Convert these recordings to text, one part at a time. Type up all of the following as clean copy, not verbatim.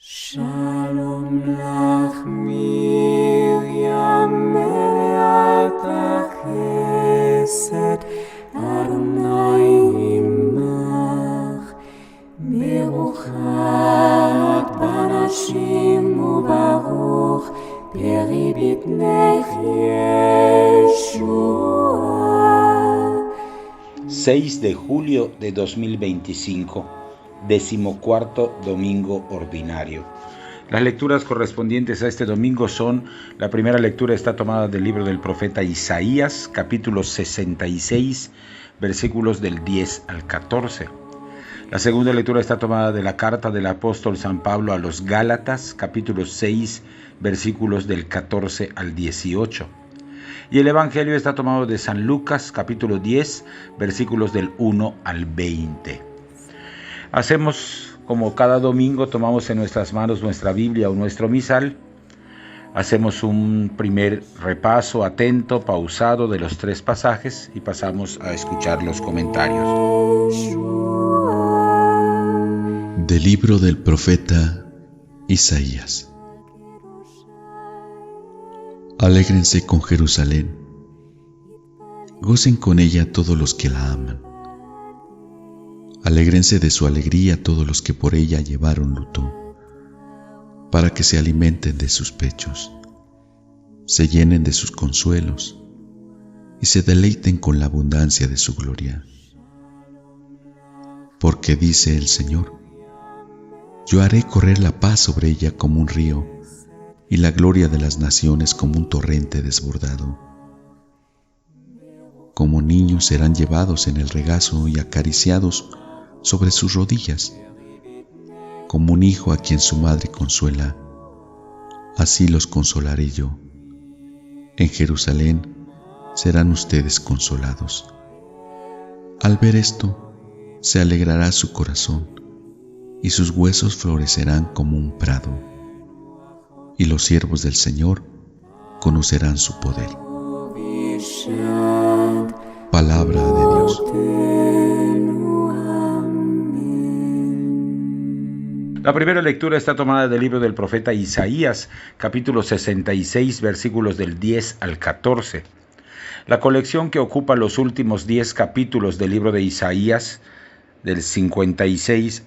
Shalom lach Miriam meleat chesed Adonai imach Beruchat banashim ubaruch Peri bitnech Yeshua. 6 de julio de 2025, 14º domingo ordinario. Las lecturas correspondientes a este domingo son: la primera lectura está tomada del libro del profeta Isaías, capítulo 66, versículos del 10 al 14. La segunda lectura está tomada de la carta del apóstol San Pablo a los Gálatas, capítulo 6, versículos del 14 al 18. Y el Evangelio está tomado de San Lucas, capítulo 10, versículos del 1 al 20. Hacemos como cada domingo, tomamos en nuestras manos nuestra Biblia o nuestro misal. Hacemos un primer repaso atento, pausado de los 3 pasajes y pasamos a escuchar los comentarios. Del libro del profeta Isaías. Alégrense con Jerusalén, gocen con ella todos los que la aman. Alégrense de su alegría todos los que por ella llevaron luto, para que se alimenten de sus pechos, se llenen de sus consuelos y se deleiten con la abundancia de su gloria. Porque dice el Señor: yo haré correr la paz sobre ella como un río, y la gloria de las naciones como un torrente desbordado. Como niños serán llevados en el regazo y acariciados sobre sus rodillas. Como un hijo a quien su madre consuela, así los consolaré yo. En Jerusalén serán ustedes consolados. Al ver esto, se alegrará su corazón, y sus huesos florecerán como un prado. Y los siervos del Señor conocerán su poder. Palabra de Dios. La primera lectura está tomada del libro del profeta Isaías, capítulo 66, versículos del 10 al 14. La colección que ocupa los últimos 10 capítulos del libro de Isaías, del 56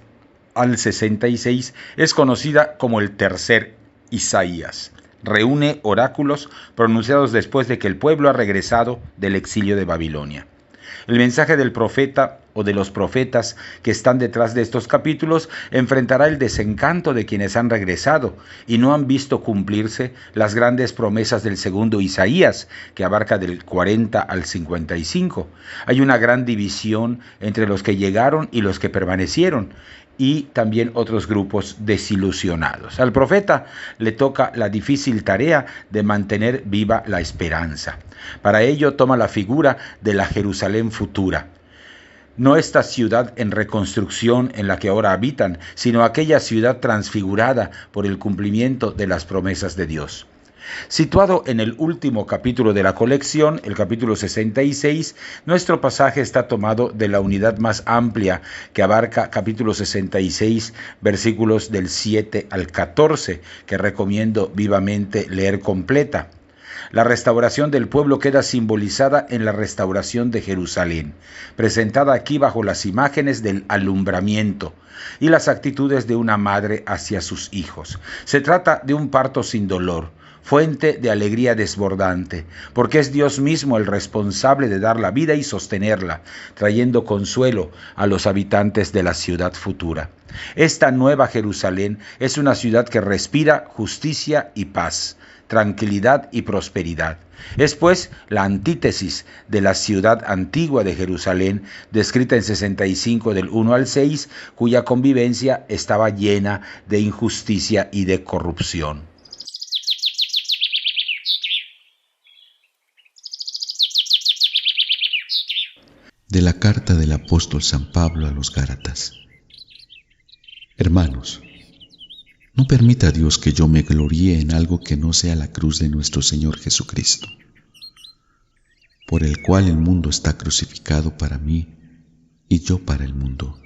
al 66, es conocida como el tercer Isaías. Reúne oráculos pronunciados después de que el pueblo ha regresado del exilio de Babilonia. El mensaje del profeta o de los profetas que están detrás de estos capítulos enfrentará el desencanto de quienes han regresado y no han visto cumplirse las grandes promesas del segundo Isaías, que abarca del 40 al 55. Hay una gran división entre los que llegaron y los que permanecieron, y también otros grupos desilusionados. Al profeta le toca la difícil tarea de mantener viva la esperanza. Para ello toma la figura de la Jerusalén futura. No esta ciudad en reconstrucción en la que ahora habitan, sino aquella ciudad transfigurada por el cumplimiento de las promesas de Dios. Situado en el último capítulo de la colección, el capítulo 66, nuestro pasaje está tomado de la unidad más amplia que abarca capítulo 66, versículos del 7 al 14, que recomiendo vivamente leer completa. La restauración del pueblo queda simbolizada en la restauración de Jerusalén, presentada aquí bajo las imágenes del alumbramiento y las actitudes de una madre hacia sus hijos. Se trata de un parto sin dolor, fuente de alegría desbordante, porque es Dios mismo el responsable de dar la vida y sostenerla, trayendo consuelo a los habitantes de la ciudad futura. Esta nueva Jerusalén es una ciudad que respira justicia y paz, tranquilidad y prosperidad. Es pues la antítesis de la ciudad antigua de Jerusalén, descrita en 65 del 1 al 6, cuya convivencia estaba llena de injusticia y de corrupción. De la carta del apóstol San Pablo a los Gálatas. Hermanos, no permita Dios que yo me gloríe en algo que no sea la cruz de nuestro Señor Jesucristo, por el cual el mundo está crucificado para mí y yo para el mundo.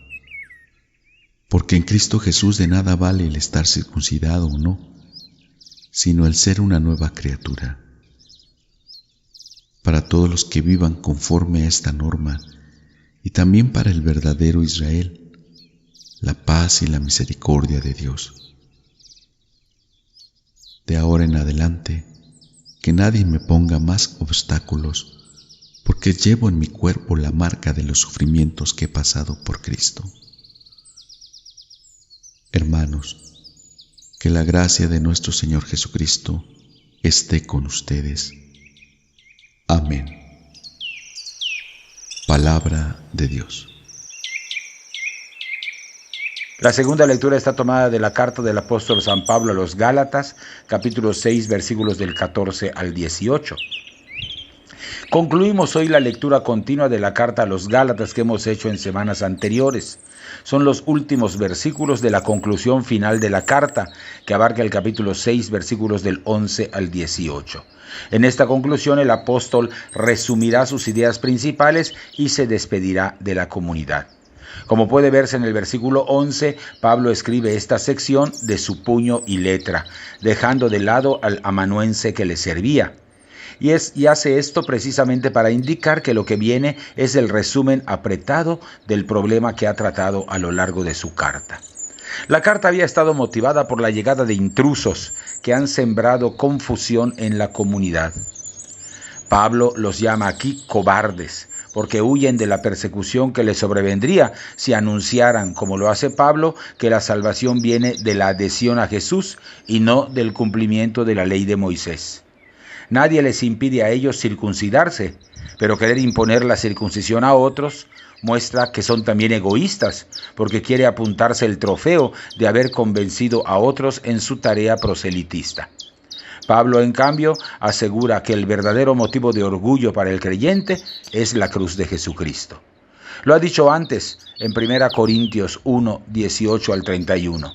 Porque en Cristo Jesús de nada vale el estar circuncidado o no, sino el ser una nueva criatura. Para todos los que vivan conforme a esta norma, y también para el verdadero Israel, la paz y la misericordia de Dios. De ahora en adelante, que nadie me ponga más obstáculos, porque llevo en mi cuerpo la marca de los sufrimientos que he pasado por Cristo. Hermanos, que la gracia de nuestro Señor Jesucristo esté con ustedes. Amén. Palabra de Dios. La segunda lectura está tomada de la carta del apóstol San Pablo a los Gálatas, capítulo 6, versículos del 14 al 18. Concluimos hoy la lectura continua de la carta a los Gálatas que hemos hecho en semanas anteriores. Son los últimos versículos de la conclusión final de la carta, que abarca el capítulo 6, versículos del 11 al 18. En esta conclusión, el apóstol resumirá sus ideas principales y se despedirá de la comunidad. Como puede verse en el versículo 11, Pablo escribe esta sección de su puño y letra, dejando de lado al amanuense que le servía. Y hace esto precisamente para indicar que lo que viene es el resumen apretado del problema que ha tratado a lo largo de su carta. La carta había estado motivada por la llegada de intrusos que han sembrado confusión en la comunidad. Pablo los llama aquí cobardes, porque huyen de la persecución que les sobrevendría si anunciaran, como lo hace Pablo, que la salvación viene de la adhesión a Jesús y no del cumplimiento de la ley de Moisés. Nadie les impide a ellos circuncidarse, pero querer imponer la circuncisión a otros muestra que son también egoístas, porque quiere apuntarse el trofeo de haber convencido a otros en su tarea proselitista. Pablo, en cambio, asegura que el verdadero motivo de orgullo para el creyente es la cruz de Jesucristo. Lo ha dicho antes en 1 Corintios 1, 18 al 31.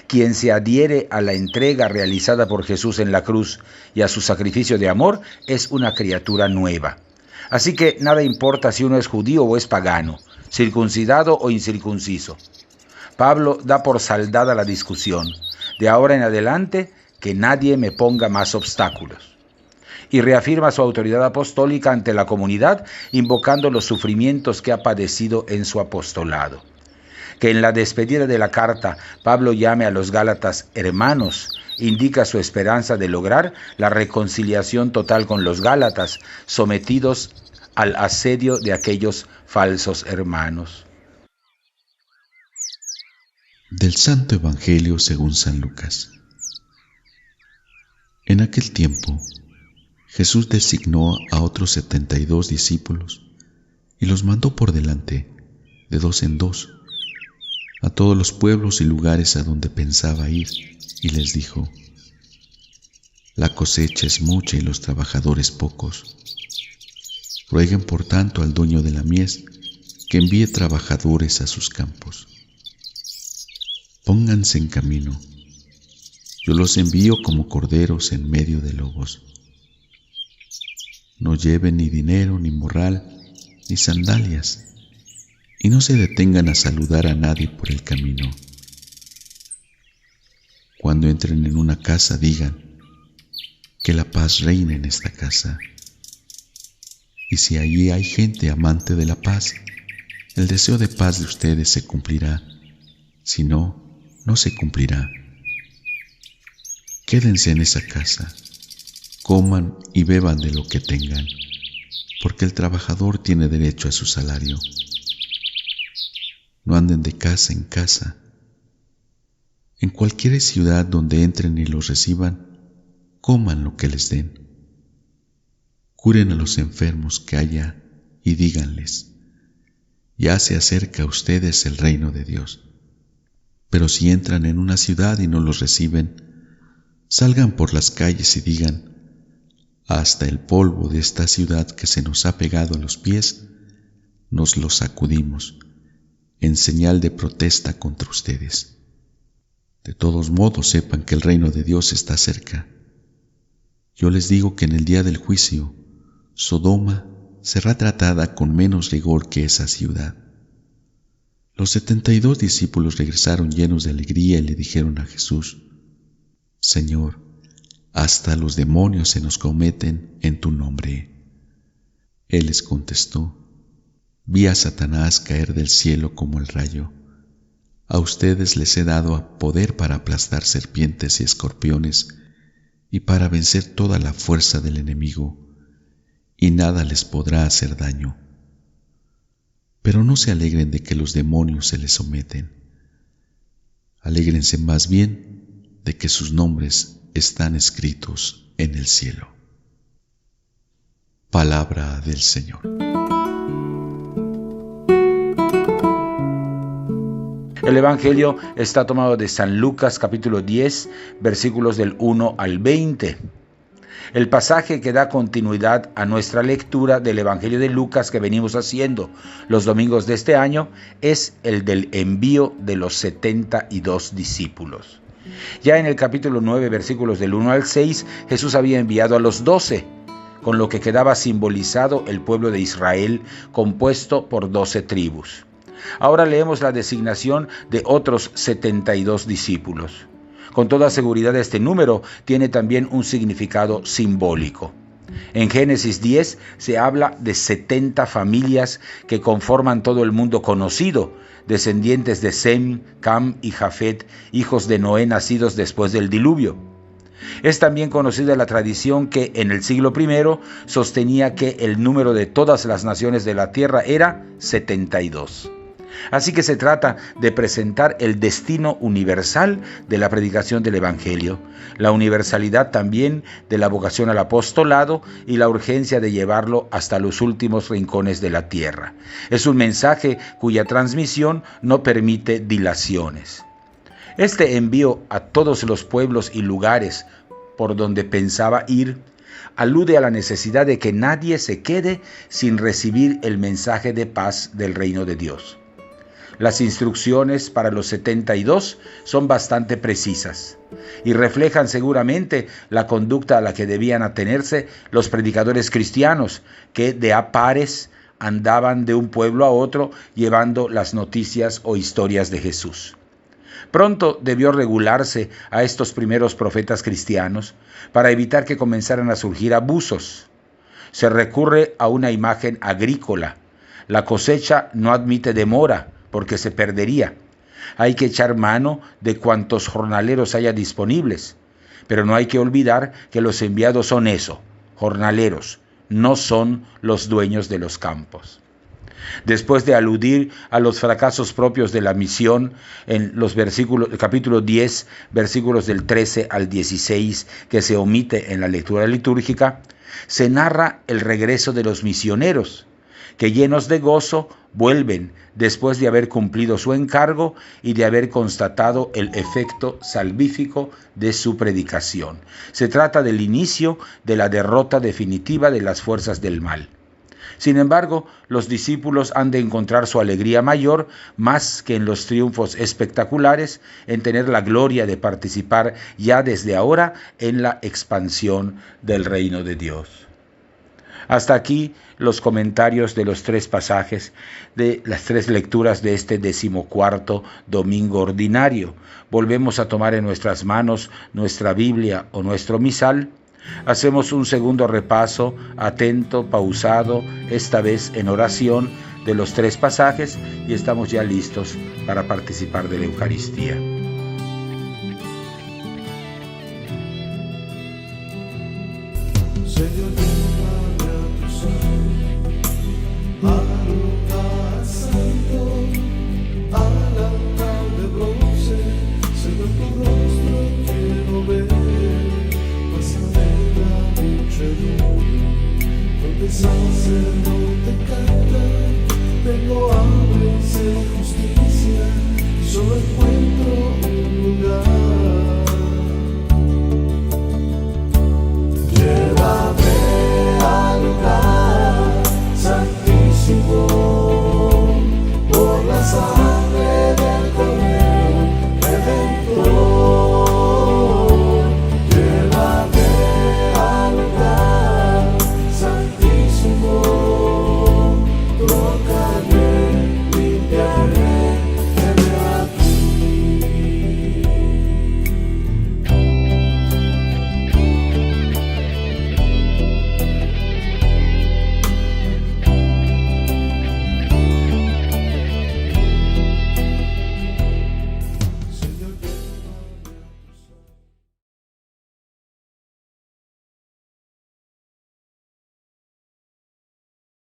Quien se adhiere a la entrega realizada por Jesús en la cruz y a su sacrificio de amor es una criatura nueva. Así que nada importa si uno es judío o es pagano, circuncidado o incircunciso. Pablo da por saldada la discusión. De ahora en adelante, que nadie me ponga más obstáculos. Y reafirma su autoridad apostólica ante la comunidad, invocando los sufrimientos que ha padecido en su apostolado. Que en la despedida de la carta Pablo llame a los Gálatas hermanos, indica su esperanza de lograr la reconciliación total con los Gálatas, sometidos al asedio de aquellos falsos hermanos. Del Santo Evangelio según San Lucas. En aquel tiempo, Jesús designó a otros 72 discípulos y los mandó por delante, de dos en dos, a todos los pueblos y lugares a donde pensaba ir, y les dijo: La cosecha es mucha y los trabajadores pocos. Rueguen por tanto al dueño de la mies que envíe trabajadores a sus campos. Pónganse en camino. Yo los envío como corderos en medio de lobos. No lleven ni dinero, ni morral, ni sandalias, y no se detengan a saludar a nadie por el camino. Cuando entren en una casa, digan: que la paz reine en esta casa. Y si allí hay gente amante de la paz, el deseo de paz de ustedes se cumplirá. Si no, no se cumplirá. Quédense en esa casa, coman y beban de lo que tengan, porque el trabajador tiene derecho a su salario. No anden de casa en casa. En cualquier ciudad donde entren y los reciban, coman lo que les den. Curen a los enfermos que haya y díganles: ya se acerca a ustedes el reino de Dios. Pero si entran en una ciudad y no los reciben, salgan por las calles y digan: hasta el polvo de esta ciudad que se nos ha pegado a los pies, nos lo sacudimos, en señal de protesta contra ustedes. De todos modos, sepan que el reino de Dios está cerca. Yo les digo que en el día del juicio, Sodoma será tratada con menos rigor que esa ciudad. Los 72 discípulos regresaron llenos de alegría y le dijeron a Jesús: Señor, hasta los demonios se nos cometen en tu nombre. Él les contestó: Vi a Satanás caer del cielo como el rayo. A ustedes les he dado poder para aplastar serpientes y escorpiones y para vencer toda la fuerza del enemigo, y nada les podrá hacer daño. Pero no se alegren de que los demonios se les someten. Alégrense más bien de que sus nombres están escritos en el cielo. Palabra del Señor. El Evangelio está tomado de San Lucas capítulo 10, versículos del 1 al 20. El pasaje que da continuidad a nuestra lectura del Evangelio de Lucas que venimos haciendo los domingos de este año es el del envío de los 72 discípulos. Ya en el capítulo 9, versículos del 1 al 6, Jesús había enviado a los 12, con lo que quedaba simbolizado el pueblo de Israel, compuesto por 12 tribus. Ahora leemos la designación de otros 72 discípulos. Con toda seguridad este número tiene también un significado simbólico. En Génesis 10 se habla de 70 familias que conforman todo el mundo conocido, descendientes de Sem, Cam y Jafet, hijos de Noé nacidos después del diluvio. Es también conocida la tradición que en el siglo I sostenía que el número de todas las naciones de la tierra era 72. Así que se trata de presentar el destino universal de la predicación del Evangelio, la universalidad también de la vocación al apostolado y la urgencia de llevarlo hasta los últimos rincones de la tierra. Es un mensaje cuya transmisión no permite dilaciones. Este envío a todos los pueblos y lugares por donde pensaba ir alude a la necesidad de que nadie se quede sin recibir el mensaje de paz del reino de Dios. Las instrucciones para los 72 son bastante precisas y reflejan seguramente la conducta a la que debían atenerse los predicadores cristianos que de a pares andaban de un pueblo a otro llevando las noticias o historias de Jesús. Pronto debió regularse a estos primeros profetas cristianos para evitar que comenzaran a surgir abusos. Se recurre a una imagen agrícola. La cosecha no admite demora, porque se perdería. Hay que echar mano de cuantos jornaleros haya disponibles, pero no hay que olvidar que los enviados son eso, jornaleros, no son los dueños de los campos. Después de aludir a los fracasos propios de la misión en los capítulo 10, versículos del 13 al 16, que se omite en la lectura litúrgica, se narra el regreso de los misioneros, que llenos de gozo vuelven después de haber cumplido su encargo y de haber constatado el efecto salvífico de su predicación. Se trata del inicio de la derrota definitiva de las fuerzas del mal. Sin embargo, los discípulos han de encontrar su alegría mayor, más que en los triunfos espectaculares, en tener la gloria de participar ya desde ahora en la expansión del reino de Dios. Hasta aquí los comentarios de los 3 pasajes de las 3 lecturas de este 14º domingo ordinario. Volvemos a tomar en nuestras manos nuestra Biblia o nuestro misal. Hacemos un segundo repaso, atento, pausado, esta vez en oración, de los 3 pasajes y estamos ya listos para participar de la Eucaristía. Sans